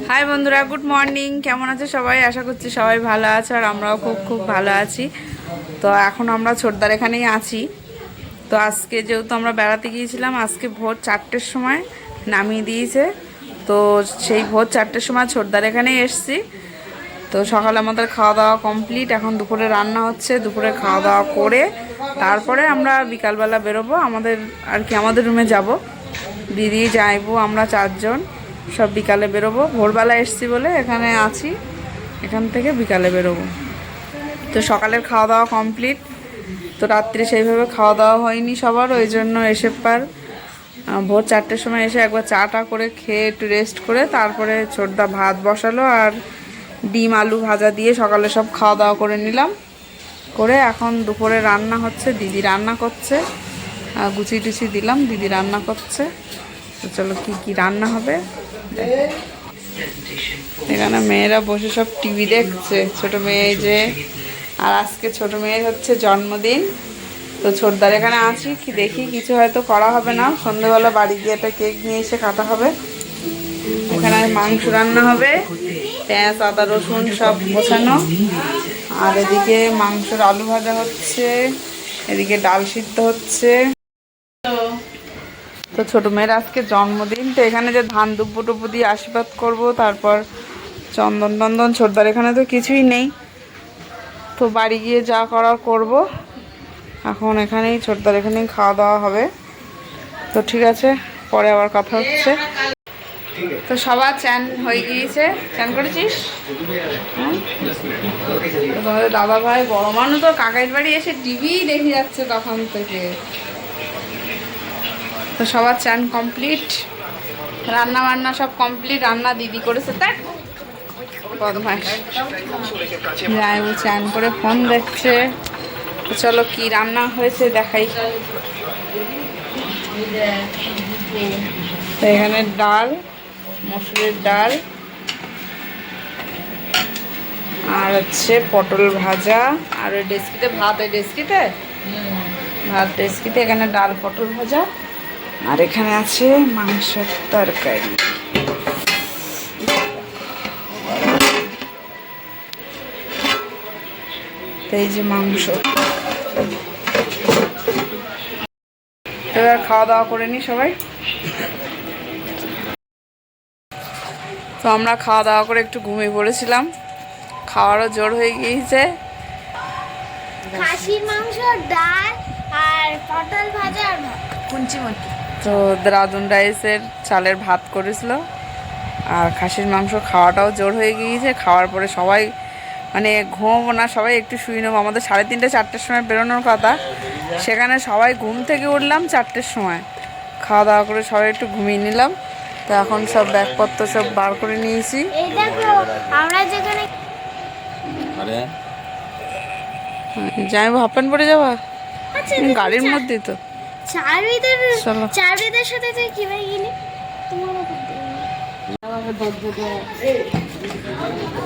High বন্ধুরা, good morning. কেমন আছে সবাই? আশা করছি সবাই ভালো আছে, আর আমরাও খুব খুব ভালো আছি। তো এখন আমরা ছোটদার এখানেই আছি। তো আজকে যেহেতু আমরা বেড়াতে গিয়েছিলাম, আজকে ভোর 4টের সময় নামিয়ে দিয়েছে। তো সেই ভোর 4টের সময় ছোটদার এখানেই এসছি। তো সকালে আমাদের খাওয়া দাওয়া কমপ্লিট, এখন দুপুরে রান্না হচ্ছে। দুপুরে খাওয়া দাওয়া করে তারপরে আমরা বিকালবেলা বেরোবো, আমাদের রুমে যাব। দিদি যাইবো, আমরা 4জন সব বিকালে বেরোবো। ভোরবেলা এসছি বলে এখানে আছি, এখান থেকে বিকালে বেরোবো। তো সকালের খাওয়া দাওয়া কমপ্লিট। তো রাত্রে সেইভাবে খাওয়া দাওয়া হয়নি সবার, ওই জন্য এসে ভোর 4টের সময় এসে একবার চাটা করে খেয়ে একটু রেস্ট করে তারপরে ছোটদা ভাত বসালো, আর ডিম আলু ভাজা দিয়ে সকালে সব খাওয়া দাওয়া করে নিলাম। করে এখন দুপুরে রান্না হচ্ছে, দিদি রান্না করছে। গুছিয়ে টুচি দিলাম, দিদি রান্না করছে। তো চলো কি কি রান্না হবে। এখানে মেয়েরা বসে সব টিভি দেখছে, ছোট মেয়ে যে। আর আজকে ছোট মেয়ের হচ্ছে জন্মদিন। তো ছোটদার এখানে আছি, কি দেখি কিছু হয়তো করা হবে না। সন্ধ্যেবেলা বাড়ি গিয়ে একটা কেক নিয়ে এসে কাটা হবে। এখানে মাংস রান্না হবে, পেঁয়াজ আদা রসুন সব গোছানো। আর এদিকে মাংসের আলু ভাজা হচ্ছে, এদিকে ডাল সিদ্ধ হচ্ছে। তো ছোটো মেয়ের আজকে জন্মদিন, তো এখানে যে ধান দুব্বো টুব্বো দিয়ে আশীর্বাদ করবো, তারপর চন্দন টন্দন। ছোটদার এখানে তো কিছুই নেই, তো বাড়ি গিয়ে যা করার করব। এখন এখানেই ছোটদার এখানেই খাওয়া দাওয়া হবে। তো ঠিক আছে, পরে আবার কথা হচ্ছে। তো সবার চ্যান হয়ে গিয়েছে। চ্যান করেছিস? তোমাদের দাদা ভাই বড় মানুষ তো কাকাইর বাড়ি এসে টিভি দেখে যাচ্ছে তখন থেকে। তো সবার চ্যান কমপ্লিট, রান্না বান্না সব কমপ্লিট। রান্না দিদি করেছে, তাই বদমাস যাইবো চ্যান করে ফোন দেখছে। তো চলো কি রান্না হয়েছে দেখাই। তো এখানে ডাল, মসুরের ডাল, আর হচ্ছে পটল ভাজা, আর ওই ডেস্কিতে ভাত, ওই ডেস্কিতে ভাত, ডেস্কিতে এখানে ডাল পটল ভাজা, আর এখানে আছে মাংসের তরকারি। তো এই যে মাংস। এবার খাওয়া দাওয়া করে নি সবাই। তো আমরা খাওয়া দাওয়া করে একটু ঘুমিয়ে পড়েছিলাম, খাওয়ারও জোর হয়ে গিয়েছে। খাসির মাংস, ডাল আর পটল ভাজা আর ভাত, কুঞ্চি মুরগি। তো দেরাদুন রাইসের চালের ভাত করেছিল, আর খাসির মাংস। খাওয়াটাও জোর হয়ে গিয়েছে। খাওয়ার পরে সবাই মানে ঘুমবো না, সবাই একটু শুয়ে নেবো। আমাদের 3:30 4টের সময় বেরোনোর কথা, সেখানে সবাই ঘুম থেকে উঠলাম 4টের সময়। খাওয়া দাওয়া করে সবাই একটু ঘুমিয়ে নিলাম। তো এখন সব ব্যাগপত্র সব বার করে নিয়েছি। এই দেখো আমরা যেখানে যাইবো, হাফ প্যান্ট পরে যাবা গাড়ির মধ্যে? তো চারবিদের সাথে তুই কিভাবে গেলি?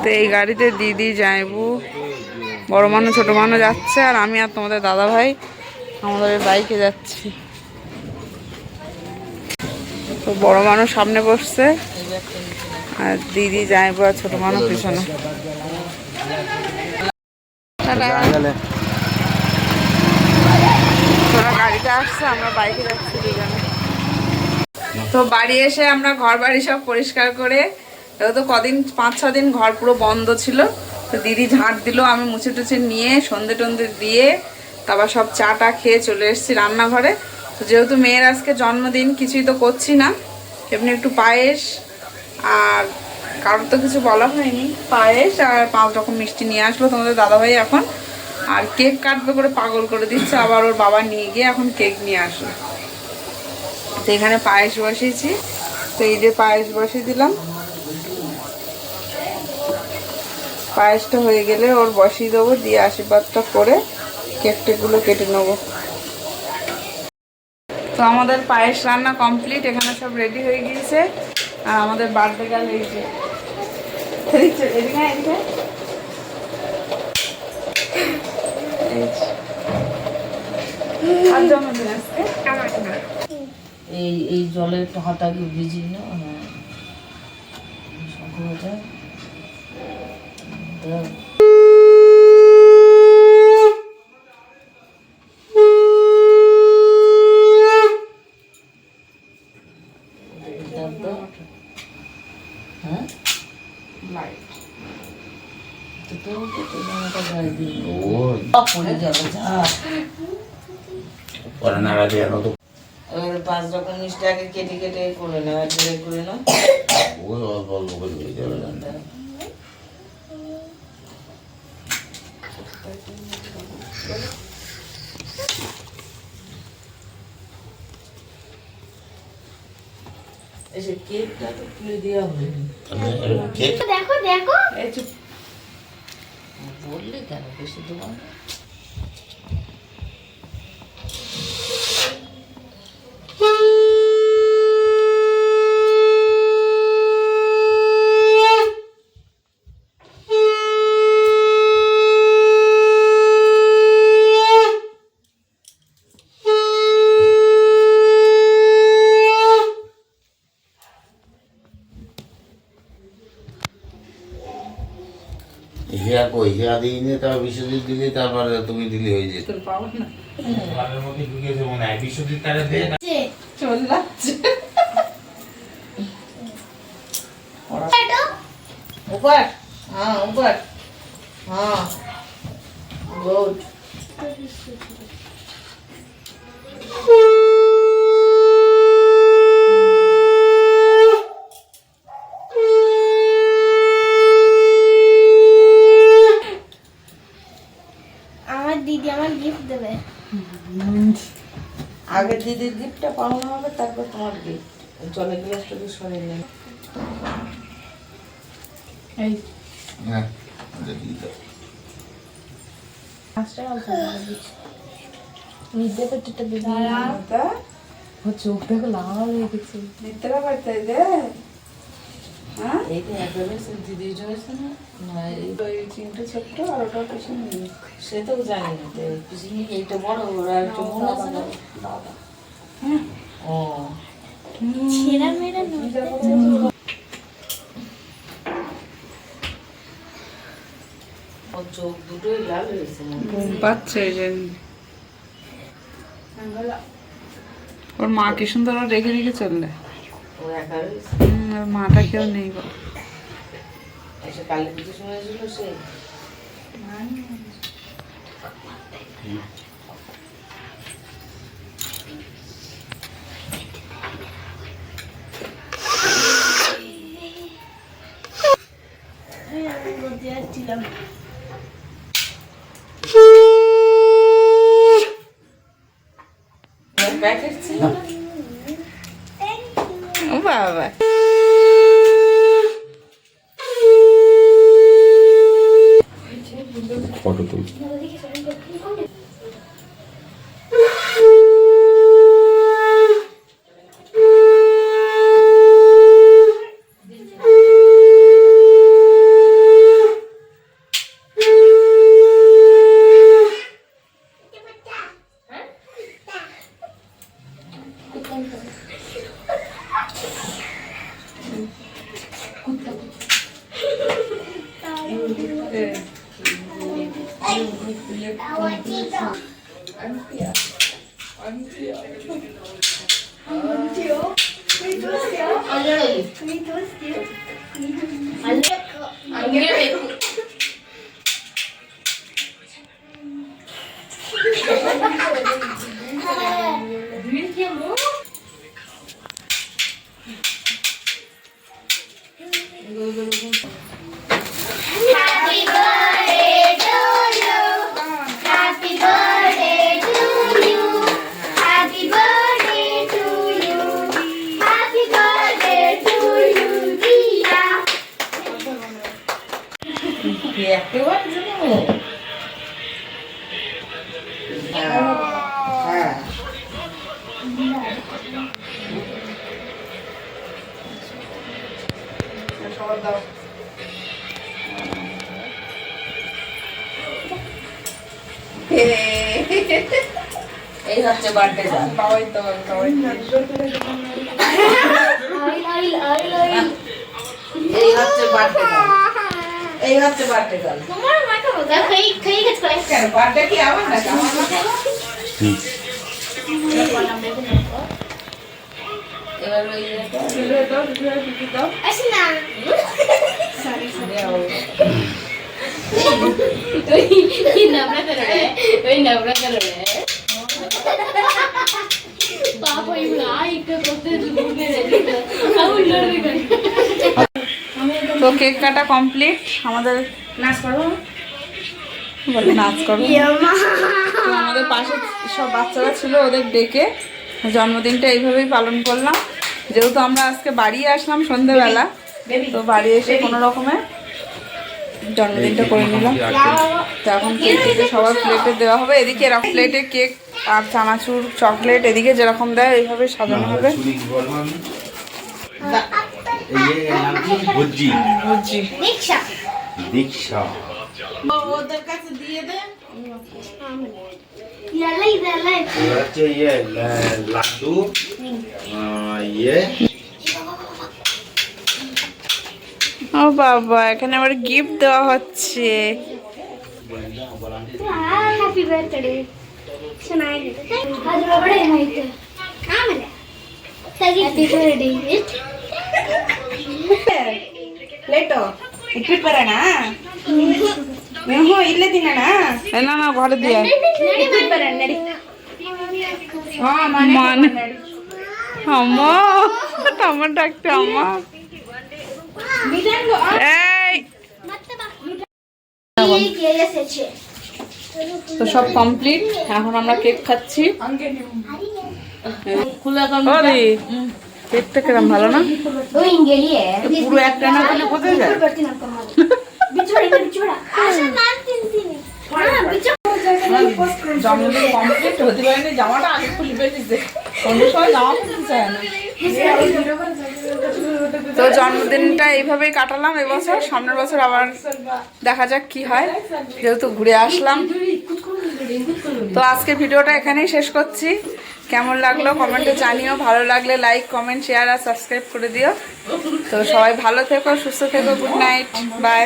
তো এই গাড়িতে দিদি যাইবো, বড় মানুষ ছোট মানুষ যাচ্ছে, আর আমি আর তোমাদের দাদা ভাই আমাদের বাইকে যাচ্ছি। তো বড় মানুষ সামনে বসছে, আর দিদি যাইবো, আর ছোট মানুষ পিছনে। তোরা গাড়িতে আসছে, আমরা বাইকে যাচ্ছি দুজনে। তো বাড়ি এসে আমরা ঘর বাড়ি সব পরিষ্কার করে, তো কদিন 5-6 দিন ঘর পুরো বন্ধ ছিল। তো দিদি ঝাঁট দিল, আমি মুছে টুছে নিয়ে সন্ধে টন্ধে দিয়ে তারপর সব চাটা খেয়ে চলে এসেছি রান্নাঘরে। তো যেহেতু মেয়ের আজকে জন্মদিন, কিছুই তো করছি না, এমনি একটু পায়েস, আর কারোর তো কিছু বলা হয়নি, পায়েস আর 5 রকম মিষ্টি নিয়ে আসলো তোমাদের দাদাভাই এখন। আর কেক কাটবে করে পাগল করে দিচ্ছে, আবার ওর বাবা নিয়ে গিয়ে এখন কেক নিয়ে আসলো। তো এখানে পায়েস বসিয়েছি। তো এই যে পায়েস বসিয়ে দিলাম, পায়েসটা হয়ে গেলে ওর বসিয়ে দেবো, দিয়ে আশীর্বাদটা করে কেকটেগুলো কেটে নেবো। তো আমাদের পায়েস রান্না কমপ্লিট, এখানে সব রেডি হয়ে গিয়েছে। আর আমাদের বার্থডে গার্ল এই যে এই জলের হাতাকে ভিজিয়ে নাও। পাঁচ রকম মিষ্টি আগে কেটে কেটে করে নাও, একবারে করে নাও। ওই অল্প অল্প করে হয়ে যাবে রান্না। এসে কেকটা তো তুলে দেওয়া হয়নি। কেক দেখো দেখো বললে কেন বেশি তোমার হিয়া কই হিয়া দিইনি, তারপর বিশ্বজিৎ দিলি, তারপরে তুমি দিলি হয়ে যেত। পাবো না ঘরের মধ্যে ঢুকেছে মনে হয়, বিশ্বজিৎ তারা দে না। চল যাচ্ছে ऊपर हाँ ऊपर हाँ गुड আমার দিদি আমার গিফট দেবে আগে দিদির গিফটটা পাওনা হবে, তারপর তোমার গিফট। জলের গ্লাসটা দিয়ে সরিয়ে নেন। এই হ্যাঁ, এটা দিয়ে দাও। চোখটাকে লাল হয়ে গেছে নিতে পারতে দে হ্যাঁ এইটা একবারে সে দিদির হয়েছে না, না ওই চিমটা ছোট্ট আর ওটা পিছনে নিয়ে সে তো জানি না তো পিছনে এইটা বড় ওরা একটু মনে আছে না দাদা হ্যাঁ ও ছেঁড়া মেরা ওর চোখ দুটোই লাল হয়েছে না ঘুম পাচ্ছে যে ওর মা কি সুন্দর ওর রেখে রেখে চললে ও একা রয়েছে। ওর মাটা কেউ নেই গো এসে কালী পুজো শুনেছিল সে বলতে যাচ্ছিলাম প্যাকেট ছিল না ও বাবা ফটো তুল। Happy birthday to you. Happy birthday to you. Happy birthday to you. Happy birthday to you, Dia. একেবারে জানো হ্যাঁ সবার দাও এই হচ্ছে বার্থডে গান বাবাই তো বাবাই Oil, oil, oil, oil. এই হচ্ছে বার্থডে গার্ল, এই হচ্ছে বার্থডে গার্ল। তোমার মাথা বড় খাই খাই গেছ করে কেন বার্থডে কি আমার না আমার মাথা? এবার ওই দাও। আসি না সরি সরি ওই নবরা করে ওই নবরা করে পাপা ইউলা ইকে করতে দুনে রে আউ লড়বে করে তো কেক কাটা কমপ্লিট আমাদের। নাচ করো। বলে নাচ করবো। ইয়ামা তো আমাদের পাশে সব বাচ্চারা ছিল, ওদের ডেকে জন্মদিনটা এইভাবেই পালন করলাম। যেহেতু আমরা আজকে বাড়ি আসলাম সন্ধ্যেবেলা, তো বাড়ি এসে কোনো রকমে জন্মদিনটা করে নিলাম। তো এখন কেক কেটে সবার প্লেটে দেওয়া হবে। এদিকে এরকম প্লেটে কেক আর চানাচুর চকলেট এদিকে যেরকম দেয় এইভাবে সাজানো হবে। বুঝছি দীক্ষা দীক্ষা ওদের কাছে দিয়ে দে। ইয়ালাই ইয়ালাই হচ্ছে ইয়ে লাড্ডু ইয়ে ও বাবা, এখানে আবার গিফট দেওয়া হচ্ছে। ಹ್ಯಾಪಿ ಬರ್ತ್ಡೇ ಚೆನ್ನಾಗಿದೆ ಅದ್ರೊಳಗಡೆ ಏನೈತೆ ಆಮೇಲೆ ಹ್ಯಾಪಿ ಬರ್ತ್ಡೇ ಪ್ಲೇಟು ಇಟ್ಬಿಟ್ಟು ಬರೋಣ? ಇಲ್ಲೇ ತಿನ್ನೋಣ? না না ঘরে দিয়ে ನಡಿ ಬರೋಣ ನಡಿ মানে আম্মা আমার ডাকতে আম্মা এই ಮತ್ತೆ ಬಾ ಈಗ ಎಸೆಚೆ তো সব কমপ্লিট। এখন আমরা কেক খাচ্ছি। ওরে কেকটা কিরম ভালো না? ಓ ಹಿಂಗೆಳಿಯೇ পুরো একটা না করলে কোথায় যায়? ಬರ್ತೀನಿ ಅನ್ಕೊಂಡ ಬಿಚ್ಚೋಡ ಬಿಚ್ಚೋಡ ಆಶಾ ನಾನು ತಿಂತೀನಿ ಬಿಚ್ಚೋಡ জন্মদিন কমপ্লিট হতে পারেনি, জামাটা আগে খুলে ফেলেছে। অন্য সময় জামা খুলতে চায় না। তো জন্মদিনটা এইভাবেই কাটালাম এবছর। সামনের বছর আবার দেখা যাক কি হয়, যেহেতু ঘুরে আসলাম। তো আজকে ভিডিওটা এখানেই শেষ করছি। কেমন লাগলো কমেন্টে জানিও। ভালো লাগলে লাইক কমেন্ট শেয়ার আর সাবস্ক্রাইব করে দিও। তো সবাই ভালো থেকো, সুস্থ থেকো। Good night, by.